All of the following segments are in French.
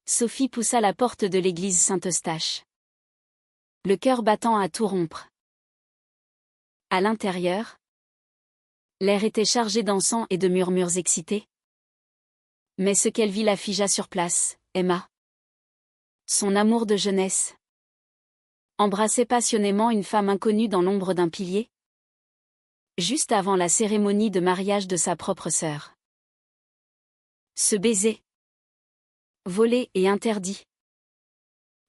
Sophie poussa la porte de l'église Saint-Eustache. Le cœur battant à tout rompre. À l'intérieur, l'air était chargé d'encens et de murmures excités. Mais ce qu'elle vit la figea sur place, Emma. Son amour de jeunesse. Embrassait passionnément une femme inconnue dans l'ombre d'un pilier. Juste avant la cérémonie de mariage de sa propre sœur. Ce baiser, volé et interdit,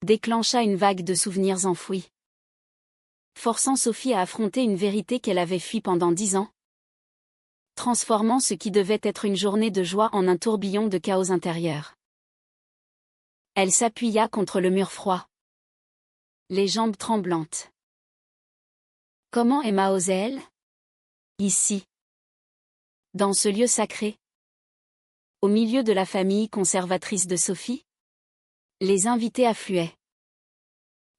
déclencha une vague de souvenirs enfouis, forçant Sophie à affronter une vérité qu'elle avait fuie pendant 10 ans, transformant ce qui devait être une journée de joie en un tourbillon de chaos intérieur. Elle s'appuya contre le mur froid, les jambes tremblantes. Comment Emma osait-elle? Ici, dans ce lieu sacré, au milieu de la famille conservatrice de Sophie, les invités affluaient,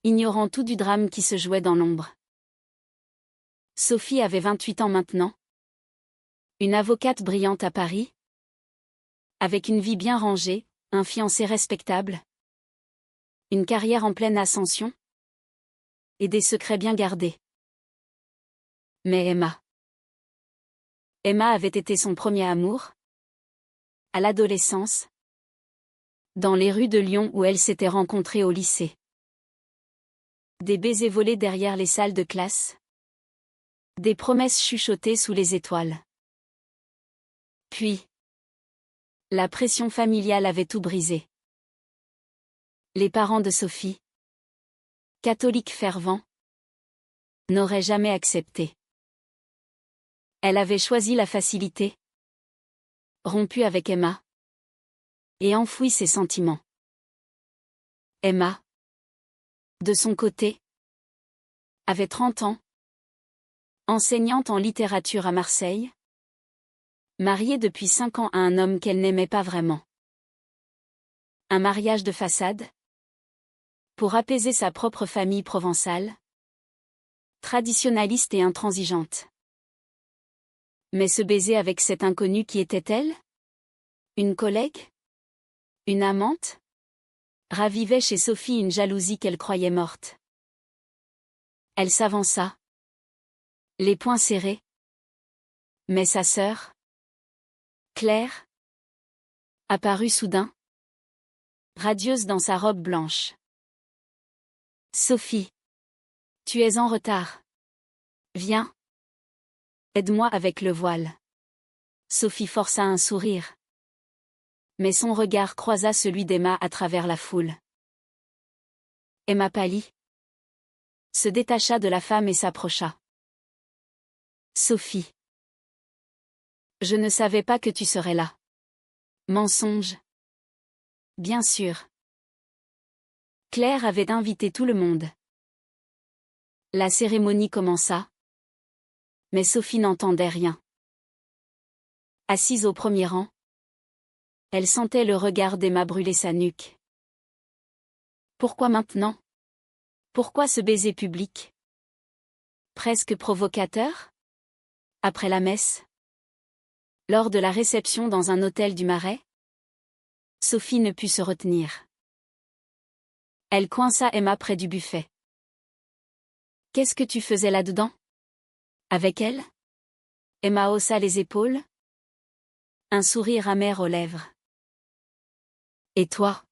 ignorant tout du drame qui se jouait dans l'ombre. Sophie avait 28 ans maintenant, une avocate brillante à Paris, avec une vie bien rangée, un fiancé respectable, une carrière en pleine ascension, et des secrets bien gardés. Mais Emma avait été son premier amour, à l'adolescence, dans les rues de Lyon où elles s'étaient rencontrées au lycée. Des baisers volés derrière les salles de classe. Des promesses chuchotées sous les étoiles. Puis, la pression familiale avait tout brisé. Les parents de Sophie, catholiques fervents, n'auraient jamais accepté. Elle avait choisi la facilité, rompu avec Emma, et enfoui ses sentiments. Emma, de son côté, avait 30 ans, enseignante en littérature à Marseille, mariée depuis 5 ans à un homme qu'elle n'aimait pas vraiment. Un mariage de façade, pour apaiser sa propre famille provençale, traditionnaliste et intransigeante. Mais ce baiser avec cette inconnue qui était-elle? Une collègue? Une amante? Ravivait chez Sophie une jalousie qu'elle croyait morte. Elle s'avança, les poings serrés. Mais sa sœur, Claire, apparut soudain, radieuse dans sa robe blanche. Sophie, tu es en retard. Viens. Aide-moi avec le voile. Sophie força un sourire. Mais son regard croisa celui d'Emma à travers la foule. Emma pâlit, se détacha de la femme et s'approcha. Sophie. Je ne savais pas que tu serais là. Mensonge. Bien sûr. Claire avait invité tout le monde. La cérémonie commença. Mais Sophie n'entendait rien. Assise au premier rang, elle sentait le regard d'Emma brûler sa nuque. Pourquoi maintenant? Pourquoi ce baiser public? Presque provocateur? Après la messe? Lors de la réception dans un hôtel du Marais? Sophie ne put se retenir. Elle coinça Emma près du buffet. Qu'est-ce que tu faisais là-dedans? Avec elle? Emma haussa les épaules. Un sourire amer aux lèvres. Et toi?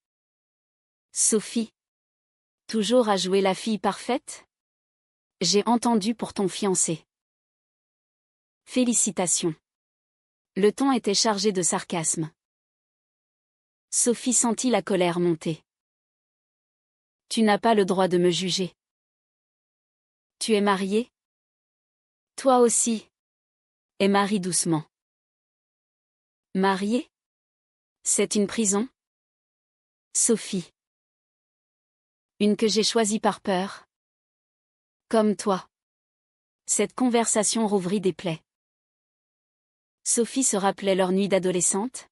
Sophie? Toujours à jouer la fille parfaite? J'ai entendu pour ton fiancé. Félicitations. Le ton était chargé de sarcasme. Sophie sentit la colère monter. Tu n'as pas le droit de me juger. Tu es mariée? Toi aussi. Emma rit doucement. Mariée? C'est une prison? Sophie. Une que j'ai choisie par peur. Comme toi. Cette conversation rouvrit des plaies. Sophie se rappelait leur nuit d'adolescente,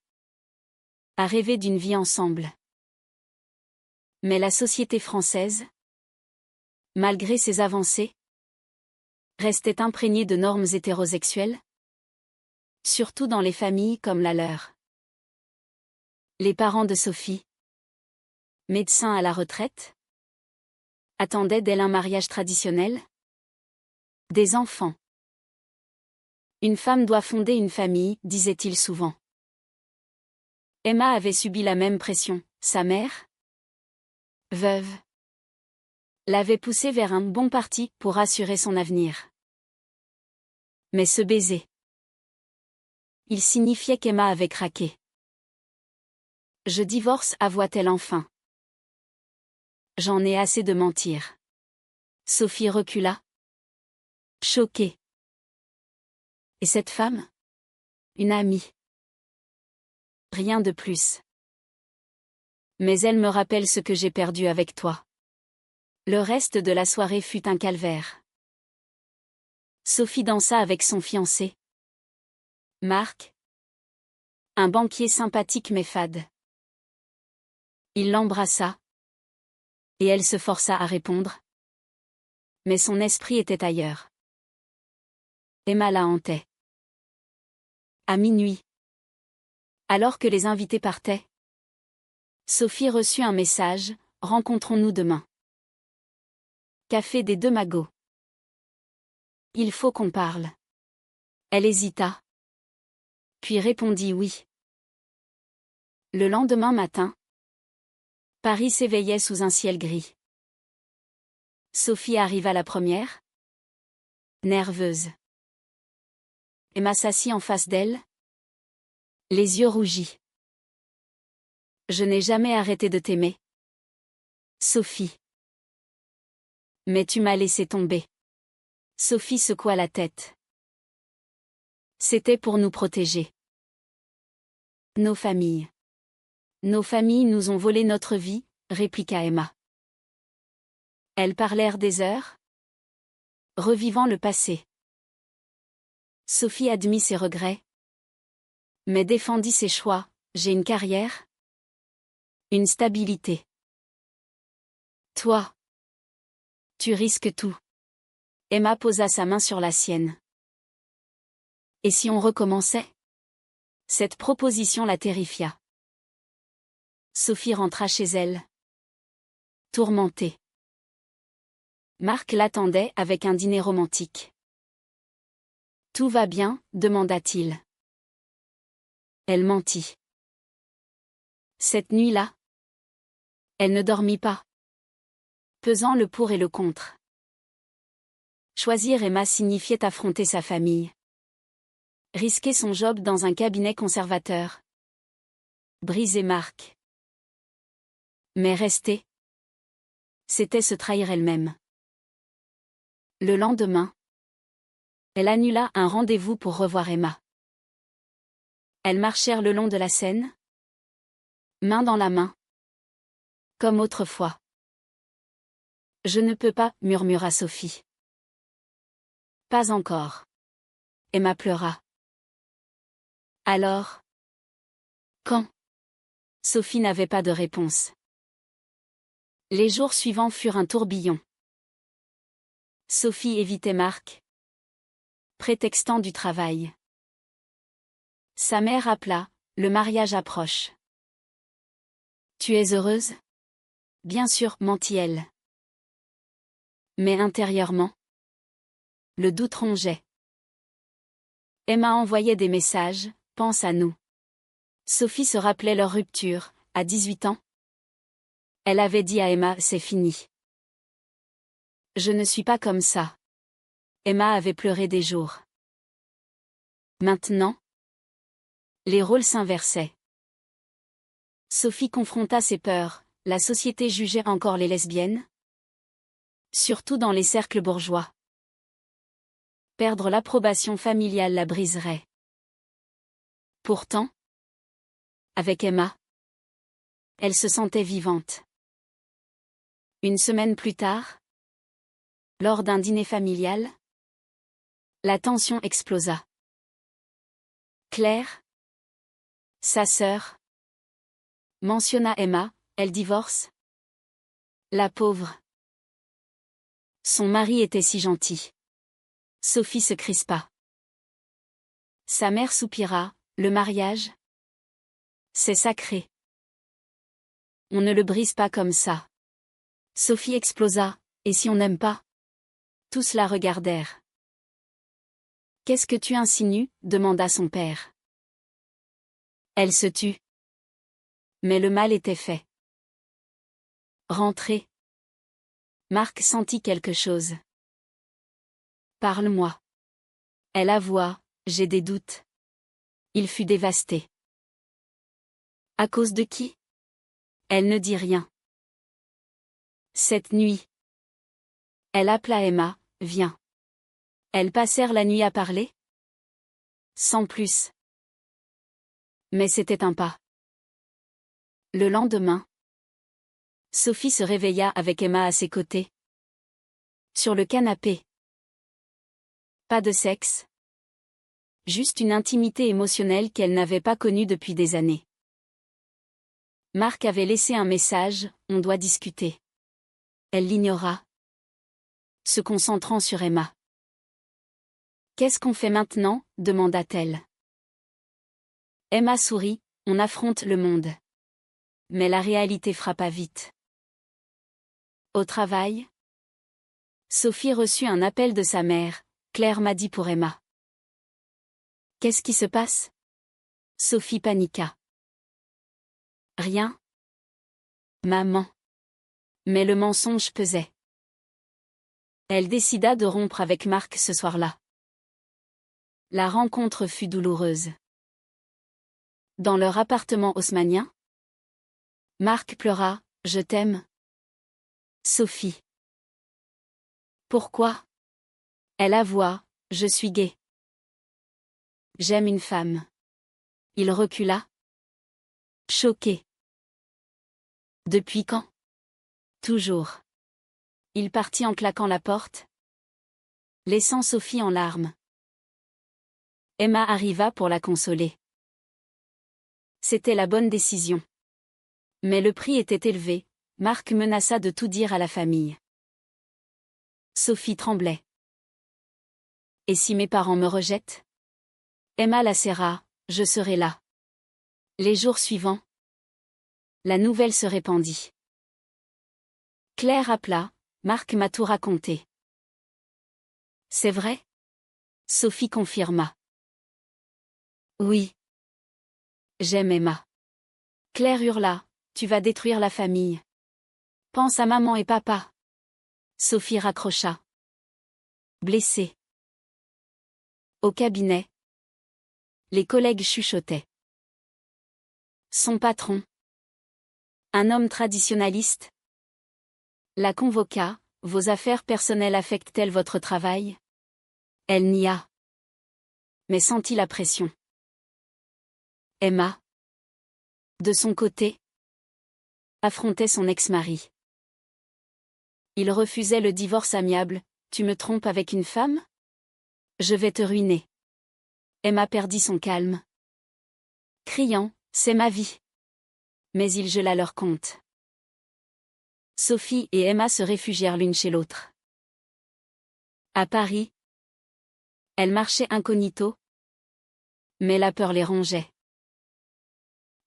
à rêver d'une vie ensemble. Mais la société française, malgré ses avancées, restait imprégnée de normes hétérosexuelles, surtout dans les familles comme la leur. Les parents de Sophie Médecin à la retraite? Attendait d'elle un mariage traditionnel? Des enfants. Une femme doit fonder une famille, disait-il souvent. Emma avait subi la même pression. Sa mère, veuve, l'avait poussée vers un bon parti pour assurer son avenir. Mais ce baiser, il signifiait qu'Emma avait craqué. Je divorce, avoua-t-elle enfin. J'en ai assez de mentir. Sophie recula, choquée. Et cette femme? Une amie. Rien de plus. Mais elle me rappelle ce que j'ai perdu avec toi. Le reste de la soirée fut un calvaire. Sophie dansa avec son fiancé. Marc. Un banquier sympathique mais fade. Il l'embrassa. Et elle se força à répondre. Mais son esprit était ailleurs. Emma la hantait. À minuit. Alors que les invités partaient, Sophie reçut un message, rencontrons-nous demain. Café des Deux Magots. Il faut qu'on parle. Elle hésita. Puis répondit oui. Le lendemain matin, Paris s'éveillait sous un ciel gris. Sophie arriva la première. Nerveuse. Emma s'assit en face d'elle. Les yeux rougis. Je n'ai jamais arrêté de t'aimer. Sophie. Mais tu m'as laissé tomber. Sophie secoua la tête. C'était pour nous protéger. Nos familles. Nos familles nous ont volé notre vie, répliqua Emma. Elles parlèrent des heures, revivant le passé. Sophie admit ses regrets, mais défendit ses choix. J'ai une carrière, une stabilité. Toi, tu risques tout. Emma posa sa main sur la sienne. Et si on recommençait? Cette proposition la terrifia. Sophie rentra chez elle, tourmentée. Marc l'attendait avec un dîner romantique. Tout va bien, demanda-t-il. Elle mentit. Cette nuit-là, elle ne dormit pas, pesant le pour et le contre. Choisir Emma signifiait affronter sa famille. Risquer son job dans un cabinet conservateur. Briser Marc. Mais rester, c'était se trahir elle-même. Le lendemain, elle annula un rendez-vous pour revoir Emma. Elles marchèrent le long de la Seine, main dans la main, comme autrefois. Je ne peux pas, murmura Sophie. Pas encore. Emma pleura. Alors? Quand? Sophie n'avait pas de réponse. Les jours suivants furent un tourbillon. Sophie évitait Marc, prétextant du travail. Sa mère appela, le mariage approche. Tu es heureuse? Bien sûr, mentit-elle. Mais intérieurement, le doute rongeait. Emma envoyait des messages, pense à nous. Sophie se rappelait leur rupture, à 18 ans. Elle avait dit à Emma, c'est fini. Je ne suis pas comme ça. Emma avait pleuré des jours. Maintenant, les rôles s'inversaient. Sophie confronta ses peurs, la société jugeait encore les lesbiennes. Surtout dans les cercles bourgeois. Perdre l'approbation familiale la briserait. Pourtant, avec Emma, elle se sentait vivante. Une semaine plus tard, lors d'un dîner familial, la tension explosa. Claire, sa sœur, mentionna Emma, elle divorce? La pauvre. Son mari était si gentil. Sophie se crispa. Sa mère soupira, le mariage? C'est sacré. On ne le brise pas comme ça. Sophie explosa. Et si on n'aime pas? Tous la regardèrent. Qu'est-ce que tu insinues? Demanda son père. Elle se tut. Mais le mal était fait. Rentrez. Marc sentit quelque chose. Parle-moi. Elle avoua, j'ai des doutes. Il fut dévasté. À cause de qui? Elle ne dit rien. Cette nuit. Elle appela Emma, viens. Elles passèrent la nuit à parler? Sans plus. Mais c'était un pas. Le lendemain. Sophie se réveilla avec Emma à ses côtés. Sur le canapé. Pas de sexe. Juste une intimité émotionnelle qu'elle n'avait pas connue depuis des années. Marc avait laissé un message, on doit discuter. Elle l'ignora, se concentrant sur Emma. Qu'est-ce qu'on fait maintenant? Demanda-t-elle. Emma sourit, on affronte le monde. Mais la réalité frappa vite. Au travail? Sophie reçut un appel de sa mère, Claire m'a dit pour Emma. Qu'est-ce qui se passe? Sophie paniqua. Rien. Maman. Mais le mensonge pesait. Elle décida de rompre avec Marc ce soir-là. La rencontre fut douloureuse. Dans leur appartement haussmannien? Marc pleura, je t'aime. Sophie. Pourquoi? Elle avoua, je suis gay. J'aime une femme. Il recula. Choqué. Depuis quand? Toujours. Il partit en claquant la porte, laissant Sophie en larmes. Emma arriva pour la consoler. C'était la bonne décision. Mais le prix était élevé, Marc menaça de tout dire à la famille. Sophie tremblait. Et si mes parents me rejettent? Emma la serra, je serai là. Les jours suivants, la nouvelle se répandit. Claire appela, Marc m'a tout raconté. C'est vrai? Sophie confirma. Oui. J'aime Emma. Claire hurla, tu vas détruire la famille. Pense à maman et papa. Sophie raccrocha. Blessée. Au cabinet. Les collègues chuchotaient. Son patron. Un homme traditionnaliste. La convoqua, vos affaires personnelles affectent-elles votre travail? Elle nia. Mais sentit la pression. Emma. De son côté. Affrontait son ex-mari. Il refusait le divorce amiable, tu me trompes avec une femme? Je vais te ruiner. Emma perdit son calme. Criant, c'est ma vie. Mais il gela leur compte. Sophie et Emma se réfugièrent l'une chez l'autre. À Paris. Elles marchaient incognito. Mais la peur les rongeait.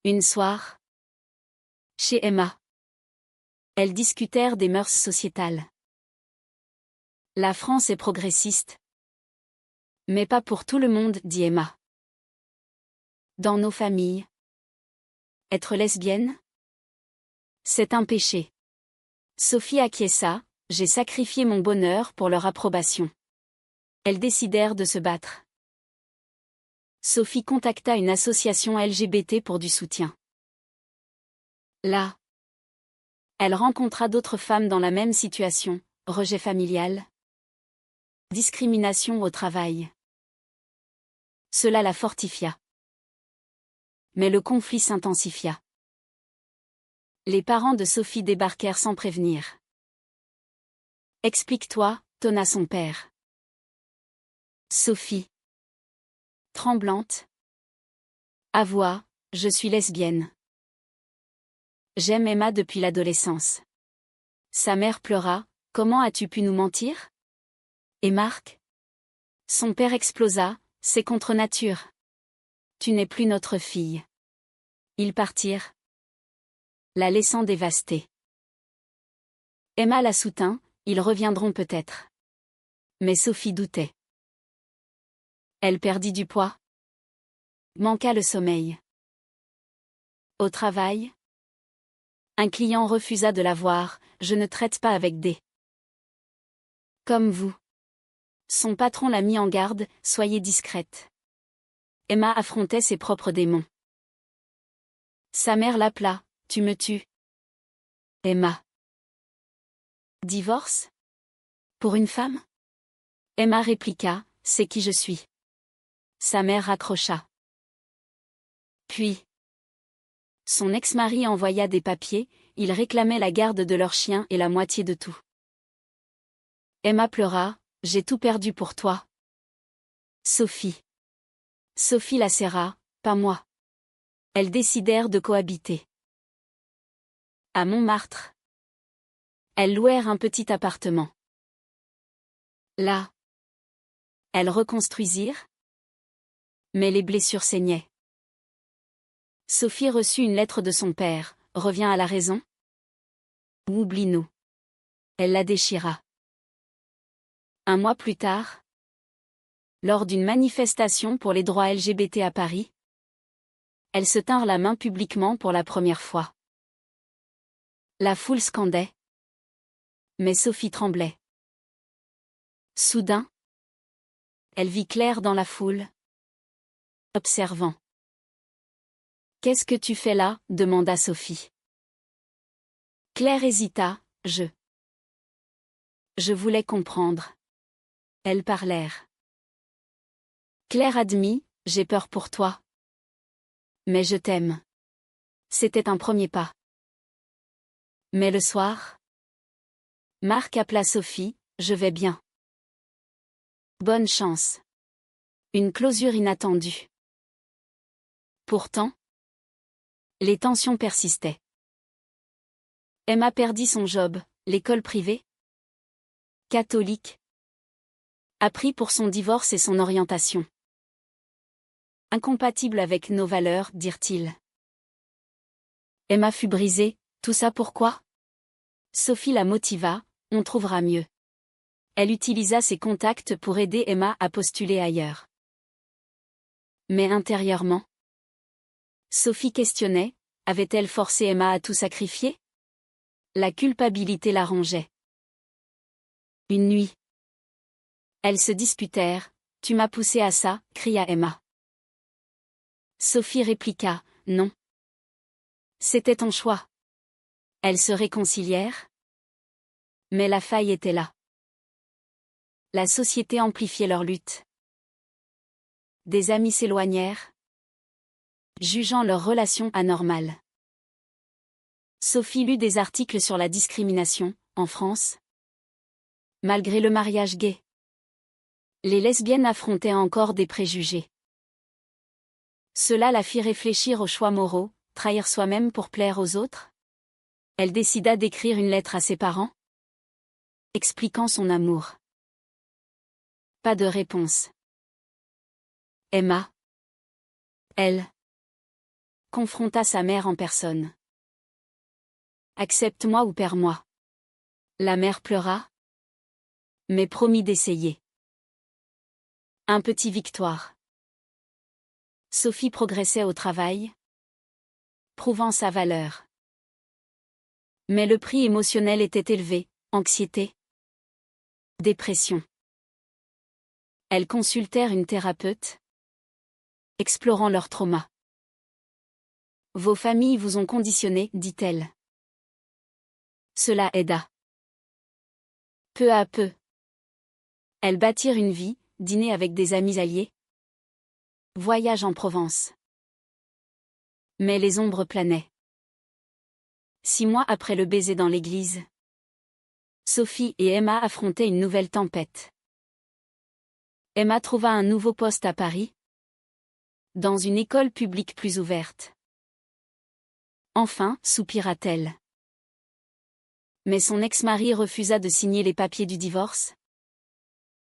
Une soir. Chez Emma. Elles discutèrent des mœurs sociétales. La France est progressiste. Mais pas pour tout le monde, dit Emma. Dans nos familles. Être lesbienne? C'est un péché. Sophie acquiesça, j'ai sacrifié mon bonheur pour leur approbation. Elles décidèrent de se battre. Sophie contacta une association LGBT pour du soutien. Là, elle rencontra d'autres femmes dans la même situation, rejet familial, discrimination au travail. Cela la fortifia. Mais le conflit s'intensifia. Les parents de Sophie débarquèrent sans prévenir. Explique-toi, tonna son père. Sophie. Tremblante. Avoua, je suis lesbienne. J'aime Emma depuis l'adolescence. Sa mère pleura, comment as-tu pu nous mentir? Et Marc? Son père explosa, c'est contre nature. Tu n'es plus notre fille. Ils partirent. la laissant dévastée. Emma la soutint, ils reviendront peut-être. Mais Sophie doutait. Elle perdit du poids. Manqua le sommeil. Au travail, un client refusa de la voir, je ne traite pas avec des. Comme vous. Son patron l'a mis en garde, soyez discrète. Emma affrontait ses propres démons. Sa mère l'appela, tu me tues. Emma. Divorce? Pour une femme? Emma répliqua, c'est qui je suis. Sa mère raccrocha. Puis. Son ex-mari envoya des papiers, il réclamait la garde de leur chien et la moitié de tout. Emma pleura, j'ai tout perdu pour toi. Sophie. Sophie la serra, pas moi. Elles décidèrent de cohabiter. À Montmartre. Elles louèrent un petit appartement. Là. Elles reconstruisirent. Mais les blessures saignaient. Sophie reçut une lettre de son père, reviens à la raison. Ou oublie-nous. Elle la déchira. Un mois plus tard, lors d'une manifestation pour les droits LGBT à Paris, elles se tinrent la main publiquement pour la première fois. La foule scandait. Mais Sophie tremblait. Soudain, elle vit Claire dans la foule, observant. Qu'est-ce que tu fais là? Demanda Sophie. Claire hésita, je voulais comprendre. Elles parlèrent. Claire admit, j'ai peur pour toi. Mais je t'aime. C'était un premier pas. Mais le soir, Marc appela Sophie, je vais bien. Bonne chance. Une clôture inattendue. Pourtant, les tensions persistaient. Emma perdit son job, l'école privée, catholique, a pris pour son divorce et son orientation. Incompatible avec nos valeurs, dirent-ils. Emma fut brisée, tout ça pourquoi? Sophie la motiva, on trouvera mieux. Elle utilisa ses contacts pour aider Emma à postuler ailleurs. Mais intérieurement, Sophie questionnait, avait-elle forcé Emma à tout sacrifier? La culpabilité la rongeait. Une nuit. Elles se disputèrent, tu m'as poussé à ça, cria Emma. Sophie répliqua, non. C'était ton choix. Elles se réconcilièrent. Mais la faille était là. La société amplifiait leur lutte. Des amis s'éloignèrent, jugeant leur relation anormale. Sophie lut des articles sur la discrimination, en France. Malgré le mariage gay, les lesbiennes affrontaient encore des préjugés. Cela la fit réfléchir aux choix moraux, trahir soi-même pour plaire aux autres. Elle décida d'écrire une lettre à ses parents, expliquant son amour. Pas de réponse. Emma, elle, confronta sa mère en personne. Accepte-moi ou perds-moi. La mère pleura, mais promit d'essayer. Un petit victoire. Sophie progressait au travail, prouvant sa valeur. Mais le prix émotionnel était élevé, anxiété, dépression. Elles consultèrent une thérapeute, explorant leur trauma. Vos familles vous ont conditionné, dit-elle. Cela aida. Peu à peu, elles bâtirent une vie, dîner avec des amis alliés, voyage en Provence. Mais les ombres planaient. 6 mois après le baiser dans l'église, Sophie et Emma affrontaient une nouvelle tempête. Emma trouva un nouveau poste à Paris, dans une école publique plus ouverte. Enfin, soupira-t-elle. Mais son ex-mari refusa de signer les papiers du divorce,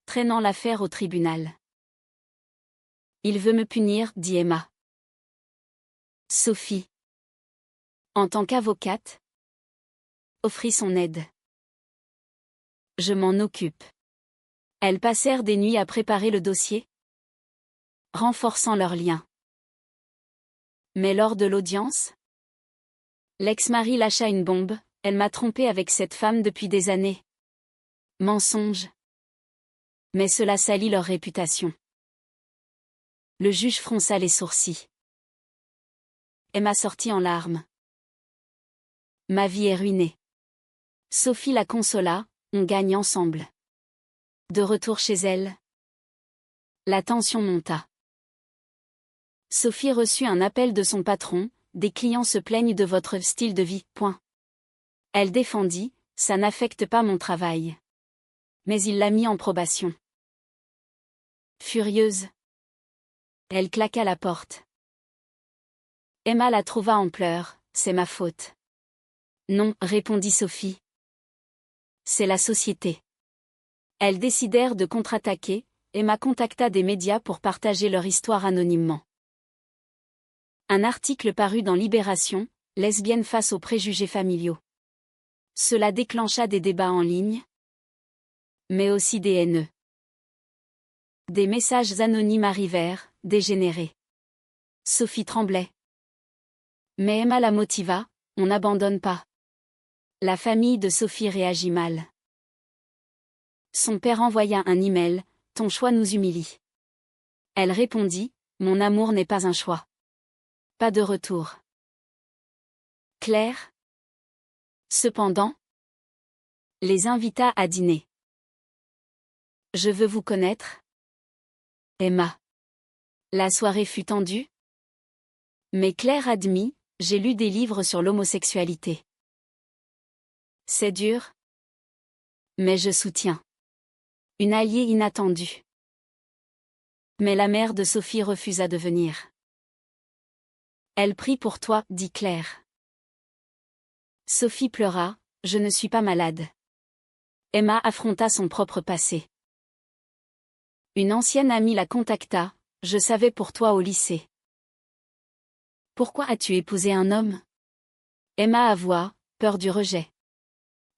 traînant l'affaire au tribunal. Il veut me punir, dit Emma. Sophie. En tant qu'avocate, offrit son aide. Je m'en occupe. Elles passèrent des nuits à préparer le dossier, renforçant leurs liens. Mais lors de l'audience, l'ex-mari lâcha une bombe. Elle m'a trompé avec cette femme depuis des années. Mensonge. Mais cela salit leur réputation. Le juge fronça les sourcils. Emma sortit en larmes. Ma vie est ruinée. Sophie la consola, on gagne ensemble. De retour chez elle, la tension monta. Sophie reçut un appel de son patron, des clients se plaignent de votre style de vie, point. Elle défendit, ça n'affecte pas mon travail. Mais il l'a mis en probation. Furieuse, elle claqua la porte. Emma la trouva en pleurs, c'est ma faute. Non, répondit Sophie. C'est la société. Elles décidèrent de contre-attaquer. Emma contacta des médias pour partager leur histoire anonymement. Un article parut dans Libération, lesbienne face aux préjugés familiaux. Cela déclencha des débats en ligne, mais aussi des haineux. Des messages anonymes arrivèrent, dégénérés. Sophie tremblait. Mais Emma la motiva, on n'abandonne pas. La famille de Sophie réagit mal. Son père envoya un email, ton choix nous humilie. Elle répondit, mon amour n'est pas un choix. Pas de retour. Claire, cependant, les invita à dîner. Je veux vous connaître, Emma. La soirée fut tendue. Mais Claire admit, j'ai lu des livres sur l'homosexualité. C'est dur. Mais je soutiens. Une alliée inattendue. Mais la mère de Sophie refusa de venir. Elle prie pour toi, dit Claire. Sophie pleura, je ne suis pas malade. Emma affronta son propre passé. Une ancienne amie la contacta, je savais pour toi au lycée. Pourquoi as-tu épousé un homme? Emma avoua, peur du rejet.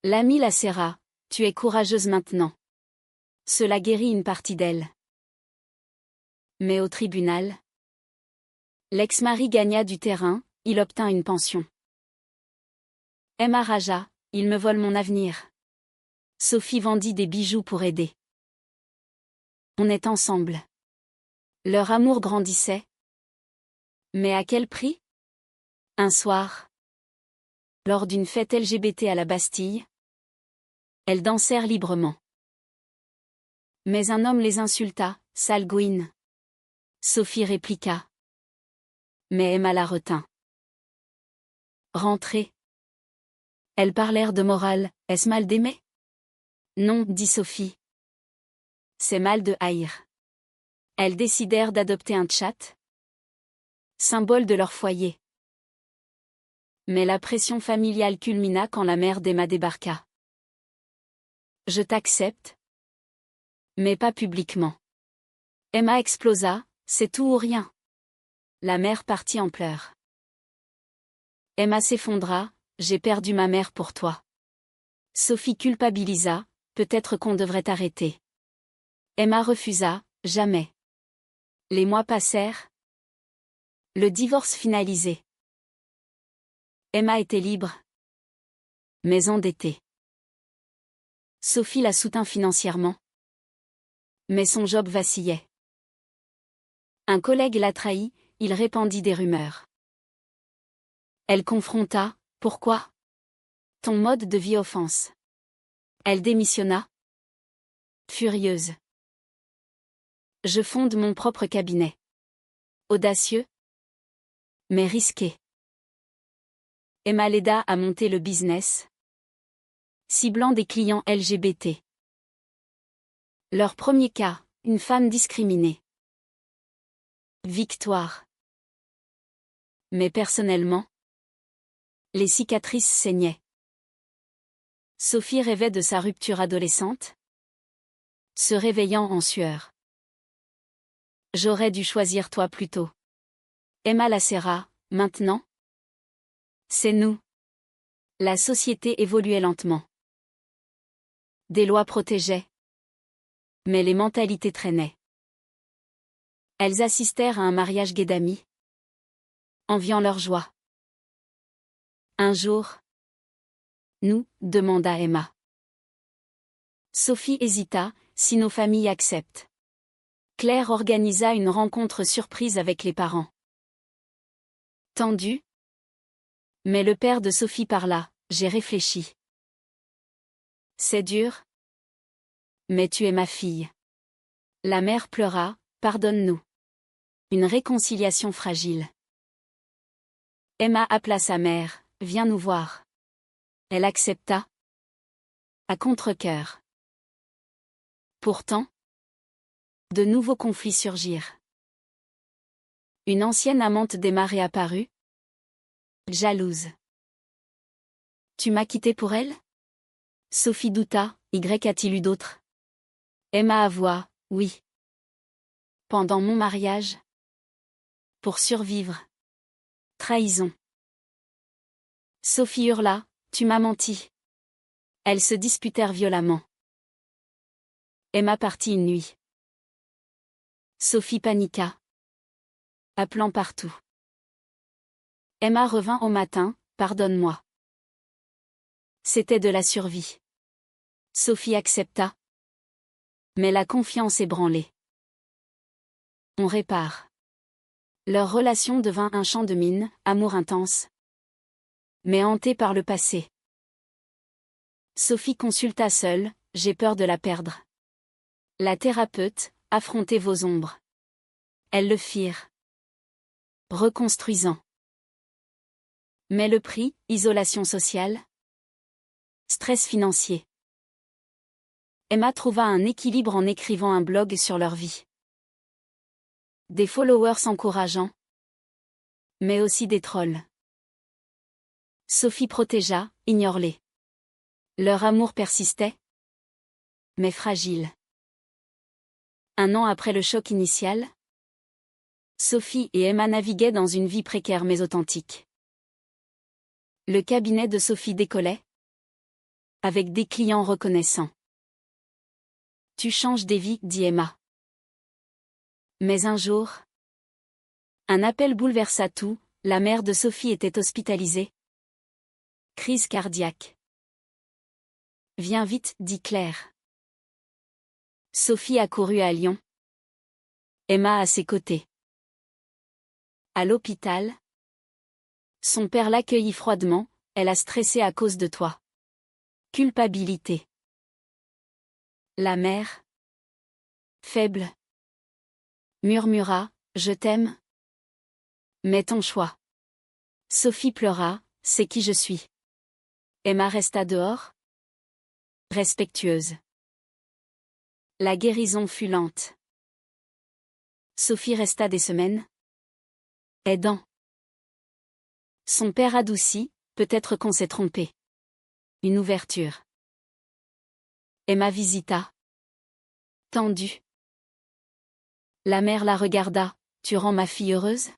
L'amie la serra, tu es courageuse maintenant. Cela guérit une partie d'elle. Mais au tribunal, l'ex-mari gagna du terrain, il obtint une pension. Emma ragea, il me vole mon avenir. Sophie vendit des bijoux pour aider. On est ensemble. Leur amour grandissait. Mais à quel prix? Un soir, lors d'une fête LGBT à la Bastille, elles dansèrent librement. Mais un homme les insulta, sale gouine. Sophie répliqua. Mais Emma la retint. Rentrée. Elles parlèrent de morale, est-ce mal d'aimer? Non, dit Sophie. C'est mal de haïr. Elles décidèrent d'adopter un tchat, symbole de leur foyer. Mais la pression familiale culmina quand la mère d'Emma débarqua. Je t'accepte, mais pas publiquement. Emma explosa, c'est tout ou rien. La mère partit en pleurs. Emma s'effondra, j'ai perdu ma mère pour toi. Sophie culpabilisa, peut-être qu'on devrait arrêter. Emma refusa, jamais. Les mois passèrent. Le divorce finalisé. Emma était libre, mais endettée. Sophie la soutint financièrement. Mais son job vacillait. Un collègue la trahit, il répandit des rumeurs. Elle confronta, pourquoi? Ton mode de vie offense. Elle démissionna. Furieuse. Je fonde mon propre cabinet. Audacieux, mais risqué. Emma l'aida à monter le business, ciblant des clients LGBT. Leur premier cas, une femme discriminée. Victoire. Mais personnellement, les cicatrices saignaient. Sophie rêvait de sa rupture adolescente, se réveillant en sueur. J'aurais dû choisir toi plus tôt. Emma la serra, maintenant? C'est nous. La société évoluait lentement. Des lois protégeaient. Mais les mentalités traînaient. Elles assistèrent à un mariage gai d'amis, enviant leur joie. Un jour, nous, demanda Emma. Sophie hésita, si nos familles acceptent. Claire organisa une rencontre surprise avec les parents. Tendu. Mais le père de Sophie parla, j'ai réfléchi. C'est dur. Mais tu es ma fille. La mère pleura, pardonne-nous. Une réconciliation fragile. Emma appela sa mère, viens nous voir. Elle accepta. À contre-cœur. Pourtant, de nouveaux conflits surgirent. Une ancienne amante d'Emma réapparut. Jalouse. Tu m'as quitté pour elle? Sophie douta, a-t-il eu d'autres? Emma avoua, oui. Pendant mon mariage. Pour survivre. Trahison. Sophie hurla, tu m'as menti. Elles se disputèrent violemment. Emma partit une nuit. Sophie paniqua. Appelant partout. Emma revint au matin, pardonne-moi. C'était de la survie. Sophie accepta. Mais la confiance ébranlée. On répare. Leur relation devint un champ de mine, amour intense. Mais hanté par le passé. Sophie consulta seule, j'ai peur de la perdre. La thérapeute, affrontez vos ombres. Elles le firent. Reconstruisant. Mais le prix, isolation sociale. Stress financier. Emma trouva un équilibre en écrivant un blog sur leur vie. Des followers encourageants. Mais aussi des trolls. Sophie protégea, ignore-les. Leur amour persistait. Mais fragile. Un an après le choc initial, Sophie et Emma naviguaient dans une vie précaire mais authentique. Le cabinet de Sophie décollait. Avec des clients reconnaissants. Tu changes des vies, dit Emma. Mais un jour, un appel bouleversa tout, la mère de Sophie était hospitalisée. Crise cardiaque. Viens vite, dit Claire. Sophie accourut à Lyon. Emma à ses côtés. À l'hôpital. Son père l'accueillit froidement, elle a stressé à cause de toi. Culpabilité. La mère. Faible. Murmura, je t'aime. Mais ton choix. Sophie pleura, c'est qui je suis. Emma resta dehors. Respectueuse. La guérison fut lente. Sophie resta des semaines. Aidant. Son père adouci, peut-être qu'on s'est trompé. Une ouverture. Emma visita. Tendue. La mère la regarda, tu rends ma fille heureuse?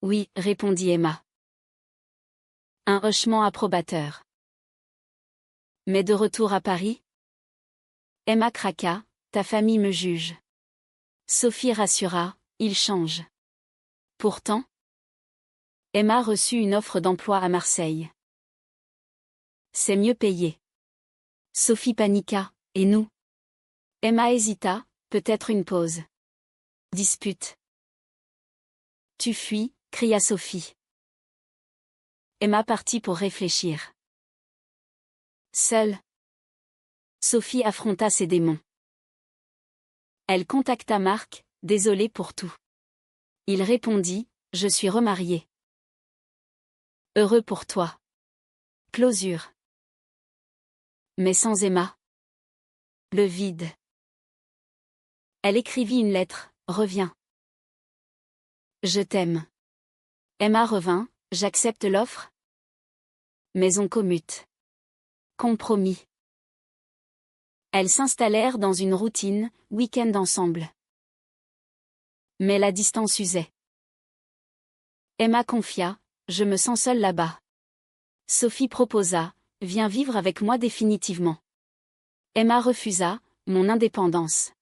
Oui, répondit Emma. Un hochement approbateur. Mais de retour à Paris? Emma craqua, ta famille me juge. Sophie rassura, il change. Pourtant, Emma reçut une offre d'emploi à Marseille. C'est mieux payé. Sophie paniqua, et nous? Emma hésita, peut-être une pause. Dispute. Tu fuis, cria Sophie. Emma partit pour réfléchir. Seule. Sophie affronta ses démons. Elle contacta Marc, désolé pour tout. Il répondit, je suis remarié. Heureux pour toi. Closure. Mais sans Emma. Le vide. Elle écrivit une lettre, reviens. Je t'aime. Emma revint, j'accepte l'offre. Mais on commute. Compromis. Elles s'installèrent dans une routine, week-end ensemble. Mais la distance usait. Emma confia, je me sens seule là-bas. Sophie proposa, viens vivre avec moi définitivement. Emma refusa, mon indépendance.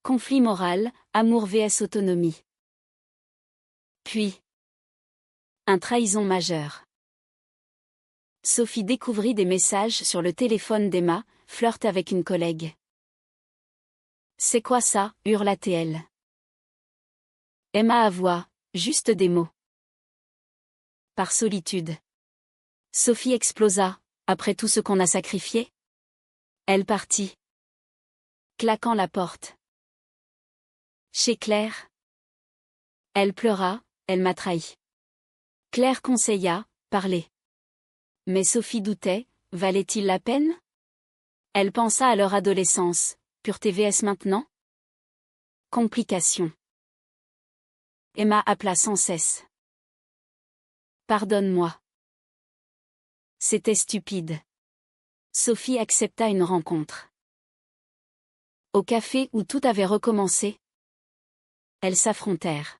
Conflit moral, amour vs autonomie. Puis. Un trahison majeure. Sophie découvrit des messages sur le téléphone d'Emma, flirte avec une collègue. C'est quoi ça, hurla-t-elle. Emma avoua, juste des mots. Par solitude. Sophie explosa, après tout ce qu'on a sacrifié. Elle partit. Claquant la porte. Chez Claire. Elle pleura, elle m'a trahi. Claire conseilla, parlez. Mais Sophie doutait, valait-il la peine? Elle pensa à leur adolescence, pure TVS maintenant? Complication. Emma appela sans cesse. Pardonne-moi. C'était stupide. Sophie accepta une rencontre. Au café où tout avait recommencé. Elles s'affrontèrent.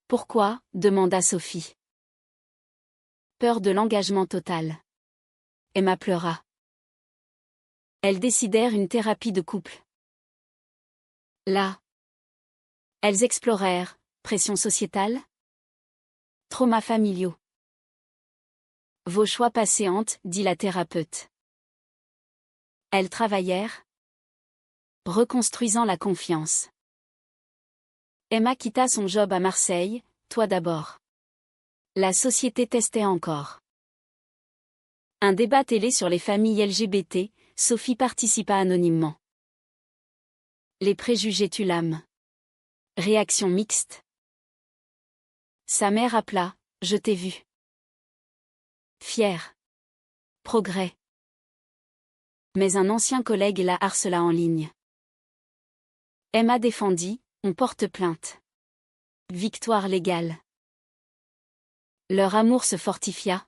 Pourquoi? Demanda Sophie. Peur de l'engagement total. Emma pleura. Elles décidèrent une thérapie de couple. Là. Elles explorèrent, pression sociétale? Traumas familiaux. Vos choix passés hantent, dit la thérapeute. Elles travaillèrent. Reconstruisant la confiance. Emma quitta son job à Marseille, toi d'abord. La société testait encore. Un débat télé sur les familles LGBT, Sophie participa anonymement. Les préjugés tuent l'âme. Réaction mixte. Sa mère appela, je t'ai vu. Fière. Progrès. Mais un ancien collègue la harcela en ligne. Emma défendit, on porte plainte. Victoire légale. Leur amour se fortifia.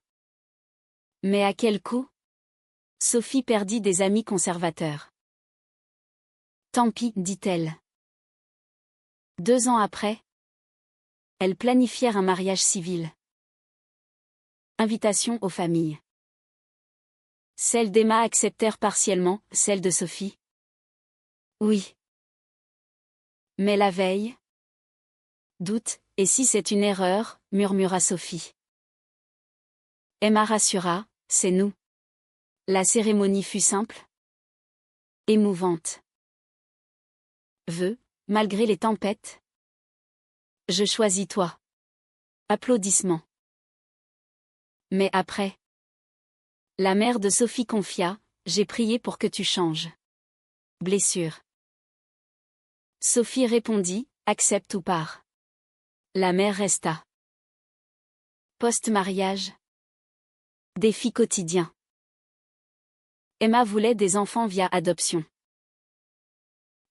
Mais à quel coût? Sophie perdit des amis conservateurs. Tant pis, dit-elle. 2 ans après, elles planifièrent un mariage civil. Invitation aux familles. Celles d'Emma acceptèrent partiellement, celle de Sophie. Oui. Mais la veille? Doute, et si c'est une erreur, murmura Sophie. Emma rassura, c'est nous. La cérémonie fut simple. Émouvante. Vœux, malgré les tempêtes. Je choisis toi. Applaudissements. Mais après. La mère de Sophie confia, j'ai prié pour que tu changes. Blessure. Sophie répondit, accepte ou pars. La mère resta. Post-mariage. Défi quotidien. Emma voulait des enfants via adoption.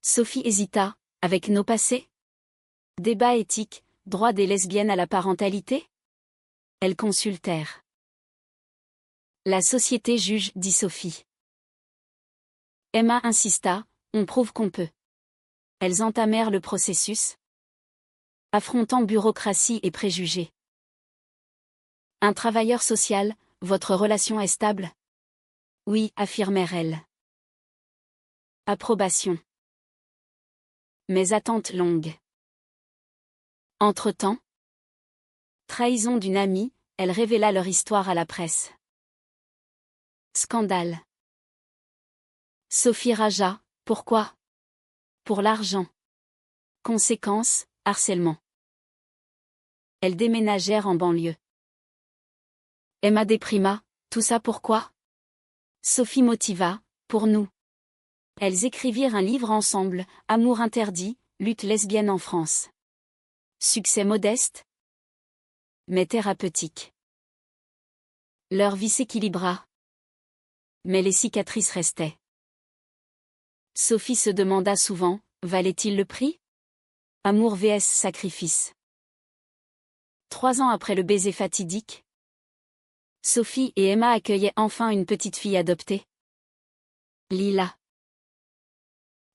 Sophie hésita, avec nos passés? Débat éthique, droit des lesbiennes à la parentalité? Elles consultèrent. La société juge, dit Sophie. Emma insista, on prouve qu'on peut. Elles entamèrent le processus. Affrontant bureaucratie et préjugés. Un travailleur social, votre relation est stable? Oui, affirmèrent-elles. Approbation. Mais attente longue. Entre-temps, trahison d'une amie, elle révéla leur histoire à la presse. Scandale. Sophie ragea, pourquoi? Pour l'argent. Conséquence, harcèlement. Elles déménagèrent en banlieue. Emma déprima, tout ça pourquoi? Sophie motiva, pour nous. Elles écrivirent un livre ensemble, Amour interdit, lutte lesbienne en France. Succès modeste, mais thérapeutique. Leur vie s'équilibra. Mais les cicatrices restaient. Sophie se demanda souvent, valait-il le prix? Amour vs sacrifice. 3 ans après le baiser fatidique, Sophie et Emma accueillaient enfin une petite fille adoptée. Lila.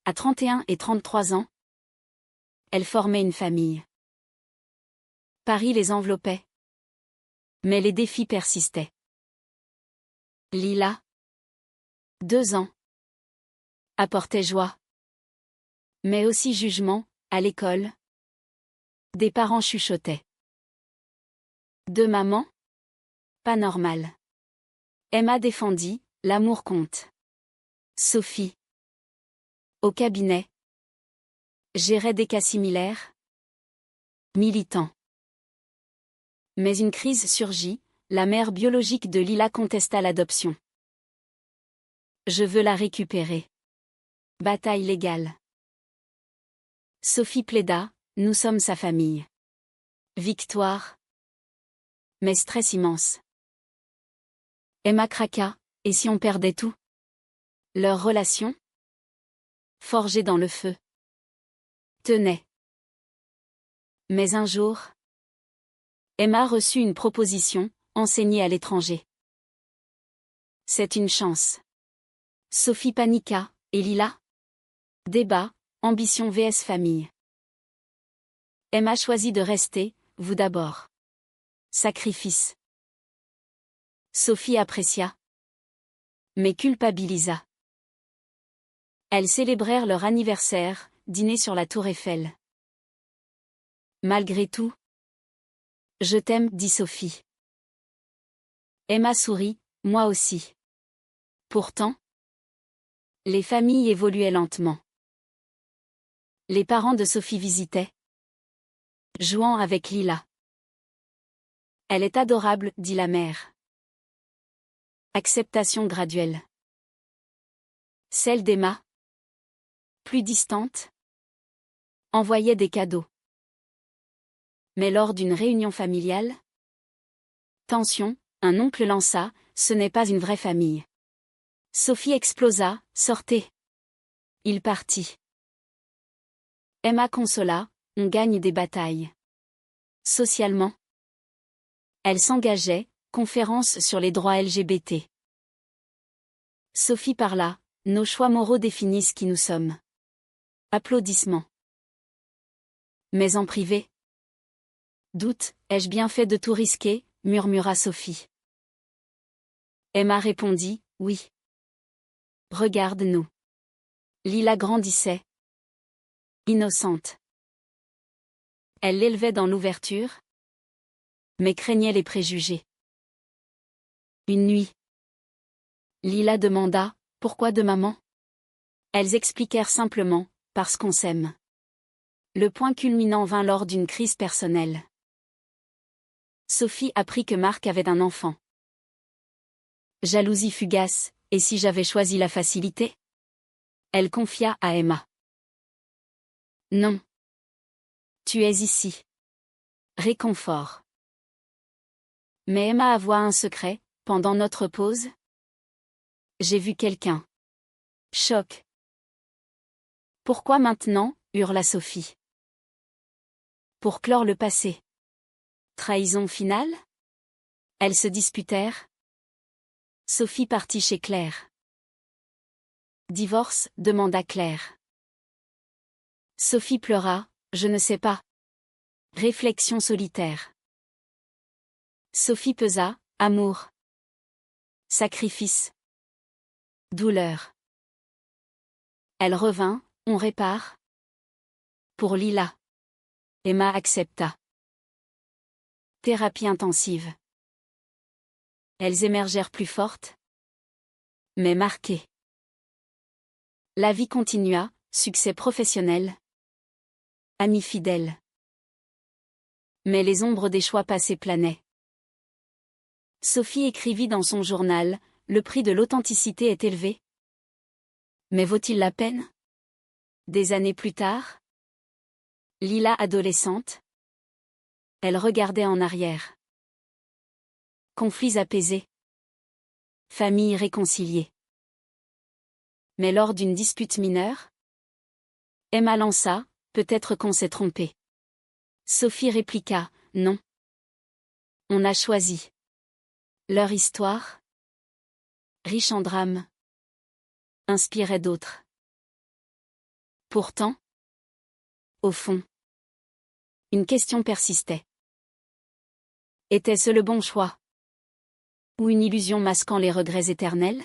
À 31 et 33 ans, elles formaient une famille. Paris les enveloppait. Mais les défis persistaient. Lila, 2 ans, apportait joie. Mais aussi jugement, à l'école. Des parents chuchotaient. De maman? Pas normal. Emma défendit, l'amour compte. Sophie. Au cabinet. Gérait des cas similaires. Militant. Mais une crise surgit, la mère biologique de Lila contesta l'adoption. Je veux la récupérer. Bataille légale. Sophie plaida, nous sommes sa famille. Victoire. Mais stress immense. Emma craqua, et si on perdait tout? Leur relation? Forgée dans le feu. Tenait. Mais un jour, Emma reçut une proposition, enseigner à l'étranger. C'est une chance. Sophie paniqua, et Lila? Débat, ambition vs famille. Emma choisit de rester, vous d'abord. Sacrifice. Sophie apprécia. Mais culpabilisa. Elles célébrèrent leur anniversaire, dîner sur la tour Eiffel. Malgré tout. Je t'aime, dit Sophie. Emma sourit, moi aussi. Pourtant, les familles évoluaient lentement. Les parents de Sophie visitaient. Jouant avec Lila. Elle est adorable, dit la mère. Acceptation graduelle. Celle d'Emma, plus distante, envoyait des cadeaux. Mais lors d'une réunion familiale, tension, un oncle lança, ce n'est pas une vraie famille. Sophie explosa, sortez. Il partit. Emma consola, on gagne des batailles. Socialement, elle s'engageait, conférence sur les droits LGBT. Sophie parla, nos choix moraux définissent qui nous sommes. Applaudissements. Mais en privé. Doute, ai-je bien fait de tout risquer, murmura Sophie. Emma répondit, oui. Regarde-nous. Lila grandissait. Innocente. Elle l'élevait dans l'ouverture, mais craignait les préjugés. Une nuit. Lila demanda, pourquoi de maman? Elles expliquèrent simplement, parce qu'on s'aime. Le point culminant vint lors d'une crise personnelle. Sophie apprit que Marc avait un enfant. Jalousie fugace, et si j'avais choisi la facilité? Elle confia à Emma. Non. Tu es ici. Réconfort. Mais Emma avoua un secret, pendant notre pause. J'ai vu quelqu'un. Choc. Pourquoi maintenant, hurla Sophie. Pour clore le passé. Trahison finale? Elles se disputèrent. Sophie partit chez Claire. Divorce, demanda Claire. Sophie pleura, je ne sais pas. Réflexion solitaire. Sophie pesa, amour. Sacrifice. Douleur. Elle revint, on répare. Pour Lila. Emma accepta. Thérapie intensive. Elles émergèrent plus fortes, mais marquées. La vie continua, succès professionnel. Amis fidèles. Mais les ombres des choix passés planaient. Sophie écrivit dans son journal, le prix de l'authenticité est élevé. Mais vaut-il la peine? Des années plus tard? Lila adolescente. Elle regardait en arrière. Conflits apaisés. Famille réconciliée. Mais lors d'une dispute mineure, Emma lança, peut-être qu'on s'est trompé. Sophie répliqua, non. On a choisi. Leur histoire, riche en drames, inspirait d'autres. Pourtant, au fond, une question persistait. Était-ce le bon choix? Ou une illusion masquant les regrets éternels?